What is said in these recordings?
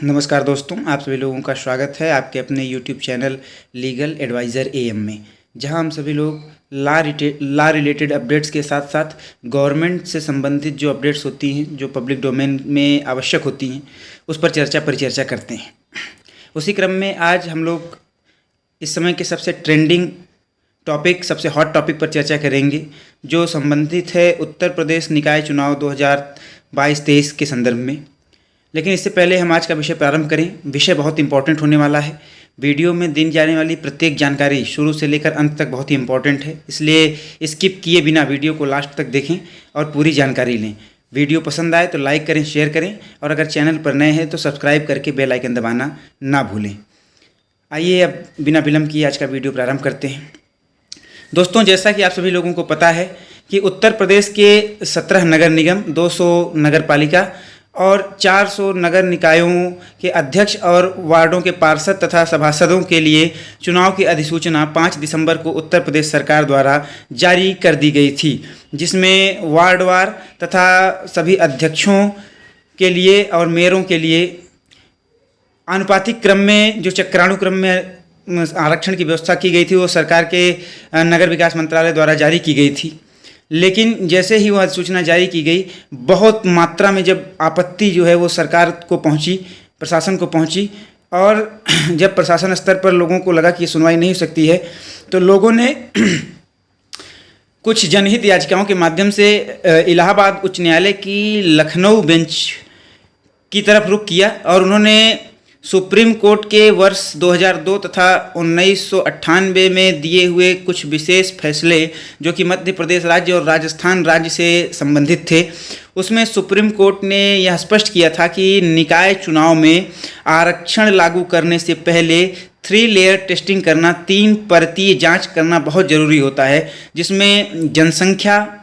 नमस्कार दोस्तों, आप सभी लोगों का स्वागत है आपके अपने YouTube channel legal adviser AM में, जहां हम सभी लोग ला रिलेटेड अपडेट्स के साथ साथ गवर्नमेंट से संबंधित जो अपडेट्स होती हैं, जो पब्लिक डोमेन में आवश्यक होती हैं, उस पर परिचर्चा करते हैं। उसी क्रम में आज हम लोग इस समय के सबसे ट्रेंडिंग टॉपिक, सबसे हॉट टॉपिक पर चर्चा करेंगे, जो संबंधित है उत्तर प्रदेश निकाय चुनाव 2022-23 के संदर्भ में। लेकिन इससे पहले हम आज का विषय प्रारंभ करें। विषय बहुत इंपॉर्टेंट होने वाला है। वीडियो में दी जाने वाली प्रत्येक जानकारी शुरू से लेकर अंत तक बहुत ही इंपॉर्टेंट है, इसलिए स्किप किए बिना वीडियो को लास्ट तक देखें और पूरी जानकारी लें। वीडियो पसंद आए तो लाइक करें, शेयर करें और अगर चैनल पर नए हैं तो सब्सक्राइब करके बेल आइकन दबाना ना भूलें। आइए अब बिना विलंब किए आज का वीडियो प्रारंभ करते हैं। दोस्तों, जैसा कि आप सभी लोगों को पता है कि उत्तर प्रदेश के 17 नगर निगम, 200 नगर पालिका और 400 नगर निकायों के अध्यक्ष और वार्डों के पार्षद तथा सभासदों के लिए चुनाव की अधिसूचना 5 दिसंबर को उत्तर प्रदेश सरकार द्वारा जारी कर दी गई थी, जिसमें वार्डवार तथा सभी अध्यक्षों के लिए और मेयरों के लिए आनुपातिक क्रम में जो चक्रानुक्रम में आरक्षण की व्यवस्था की गई थी, वो सरकार के नगर विकास मंत्रालय द्वारा जारी की गई थी। लेकिन जैसे ही वह अधिसूचना जारी की गई, बहुत मात्रा में जब आपत्ति जो है वो सरकार को पहुंची, प्रशासन को पहुंची, और जब प्रशासन स्तर पर लोगों को लगा कि ये सुनवाई नहीं हो सकती है, तो लोगों ने कुछ जनहित याचिकाओं के माध्यम से इलाहाबाद उच्च न्यायालय की लखनऊ बेंच की तरफ रुख किया और उन्होंने सुप्रीम कोर्ट के वर्ष 2002 तथा 1998 में दिए हुए कुछ विशेष फैसले, जो कि मध्य प्रदेश राज्य और राजस्थान राज्य से संबंधित थे, उसमें सुप्रीम कोर्ट ने यह स्पष्ट किया था कि निकाय चुनाव में आरक्षण लागू करने से पहले 3 लेयर टेस्टिंग करना, 3 परतीय जांच करना बहुत ज़रूरी होता है, जिसमें जनसंख्या,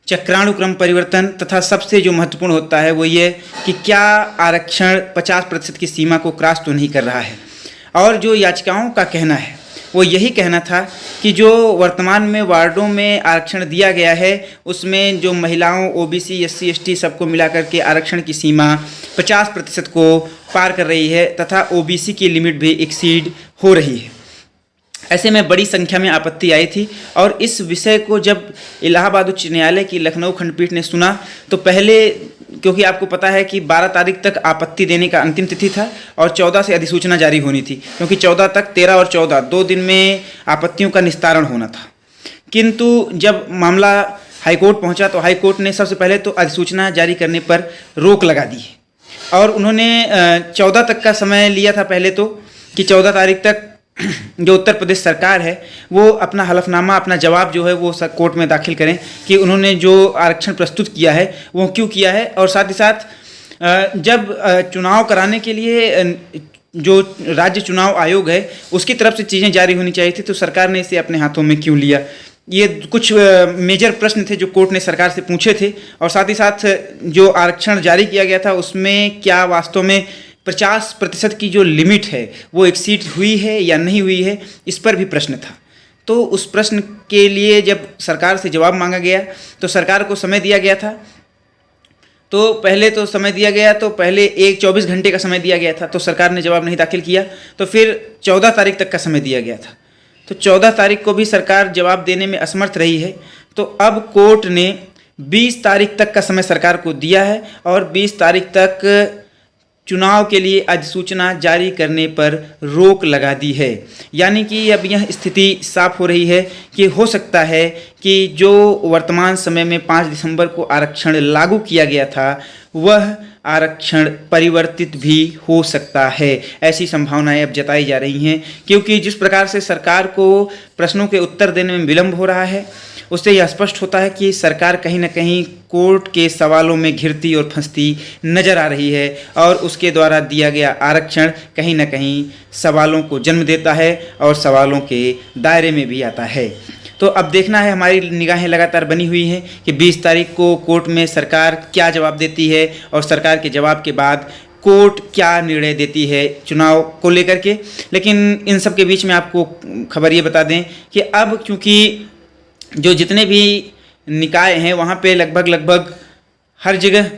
चक्रानुक्रम परिवर्तन तथा सबसे जो महत्वपूर्ण होता है वो ये कि क्या आरक्षण 50% की सीमा को क्रॉस तो नहीं कर रहा है। और जो याचिकाओं का कहना है वो यही कहना था कि जो वर्तमान में वार्डों में आरक्षण दिया गया है, उसमें जो महिलाओं, ओबीसी, एससी, एसटी सबको मिलाकर के आरक्षण की सीमा 50% को पार कर रही है तथा ओबीसी की लिमिट भी एक्सीड हो रही है। ऐसे में बड़ी संख्या में आपत्ति आई थी और इस विषय को जब इलाहाबाद उच्च न्यायालय की लखनऊ खंडपीठ ने सुना, तो पहले, क्योंकि आपको पता है कि 12 तारीख तक आपत्ति देने का अंतिम तिथि था और 14 से अधिसूचना जारी होनी थी, क्योंकि 14 तक, 13 और 14 2 दिन में आपत्तियों का निस्तारण होना था। किंतु जब मामला हाईकोर्ट पहुंचा तो हाईकोर्ट ने सबसे पहले तो अधिसूचना जारी करने पर रोक लगा दी और उन्होंने 14 तक का समय लिया था पहले तो, कि 14 तारीख तक जो उत्तर प्रदेश सरकार है वो अपना हलफनामा, अपना जवाब जो है वो कोर्ट में दाखिल करें कि उन्होंने जो आरक्षण प्रस्तुत किया है वो क्यों किया है, और साथ ही साथ जब चुनाव कराने के लिए जो राज्य चुनाव आयोग है उसकी तरफ से चीज़ें जारी होनी चाहिए थी, तो सरकार ने इसे अपने हाथों में क्यों लिया। ये कुछ मेजर प्रश्न थे जो कोर्ट ने सरकार से पूछे थे, और साथ ही साथ जो आरक्षण जारी किया गया था उसमें क्या वास्तव में 50% की जो लिमिट है वो एक्सीड हुई है या नहीं हुई है, इस पर भी प्रश्न था। तो उस प्रश्न के लिए जब सरकार से जवाब मांगा गया तो सरकार को समय दिया गया था। तो पहले तो समय दिया गया, तो पहले 24 घंटे का समय दिया गया था, तो सरकार ने जवाब नहीं दाखिल किया। तो फिर 14 तारीख तक का समय दिया गया था, तो 14 तारीख को भी सरकार जवाब देने में असमर्थ रही है। तो अब कोर्ट ने 20 तारीख तक का समय सरकार को दिया है और 20 तारीख तक चुनाव के लिए अधिसूचना जारी करने पर रोक लगा दी है। यानी कि अब यह स्थिति साफ हो रही है कि हो सकता है कि जो वर्तमान समय में 5 दिसंबर को आरक्षण लागू किया गया था वह आरक्षण परिवर्तित भी हो सकता है। ऐसी संभावनाएं अब जताई जा रही हैं, क्योंकि जिस प्रकार से सरकार को प्रश्नों के उत्तर देने में विलंब हो रहा है, उससे यह स्पष्ट होता है कि सरकार कहीं न कहीं कोर्ट के सवालों में घिरती और फंसती नजर आ रही है और उसके द्वारा दिया गया आरक्षण कहीं न कहीं सवालों को जन्म देता है और सवालों के दायरे में भी आता है। तो अब देखना है, हमारी निगाहें लगातार बनी हुई हैं कि 20 तारीख को कोर्ट में सरकार क्या जवाब देती है और सरकार के जवाब के बाद कोर्ट क्या निर्णय देती है चुनाव को लेकर के। लेकिन इन सब के बीच में आपको खबर ये बता दें कि अब क्योंकि जो जितने भी निकाय हैं वहाँ पे लगभग हर जगह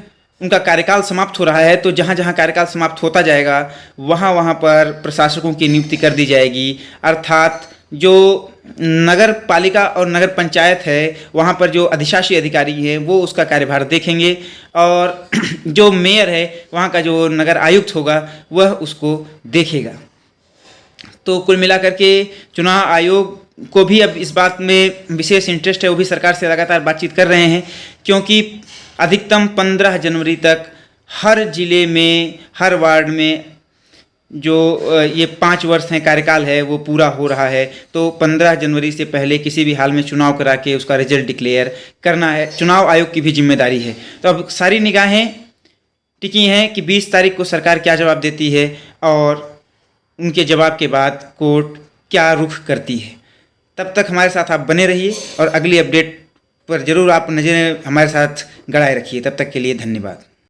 उनका कार्यकाल समाप्त हो रहा है, तो जहाँ जहाँ कार्यकाल समाप्त होता जाएगा वहाँ वहाँ पर प्रशासकों की नियुक्ति कर दी जाएगी। अर्थात जो नगर पालिका और नगर पंचायत है वहाँ पर जो अधिशासी अधिकारी हैं वो उसका कार्यभार देखेंगे, और जो मेयर है वहाँ का जो नगर आयुक्त होगा वह उसको देखेगा। तो कुल मिलाकर के चुनाव आयोग को भी अब इस बात में विशेष इंटरेस्ट है, वो भी सरकार से लगातार बातचीत कर रहे हैं, क्योंकि अधिकतम 15 जनवरी तक हर जिले में, हर वार्ड में जो ये 5 वर्ष हैं कार्यकाल है वो पूरा हो रहा है। तो 15 जनवरी से पहले किसी भी हाल में चुनाव करा के उसका रिजल्ट डिक्लेयर करना है, चुनाव आयोग की भी जिम्मेदारी है। तो अब सारी निगाहें टिकी हैं कि 20 तारीख को सरकार क्या जवाब देती है और उनके जवाब के बाद कोर्ट क्या रुख करती है। तब तक हमारे साथ आप बने रहिए और अगली अपडेट पर ज़रूर आप नज़रें हमारे साथ गड़ाए रखिए। तब तक के लिए धन्यवाद।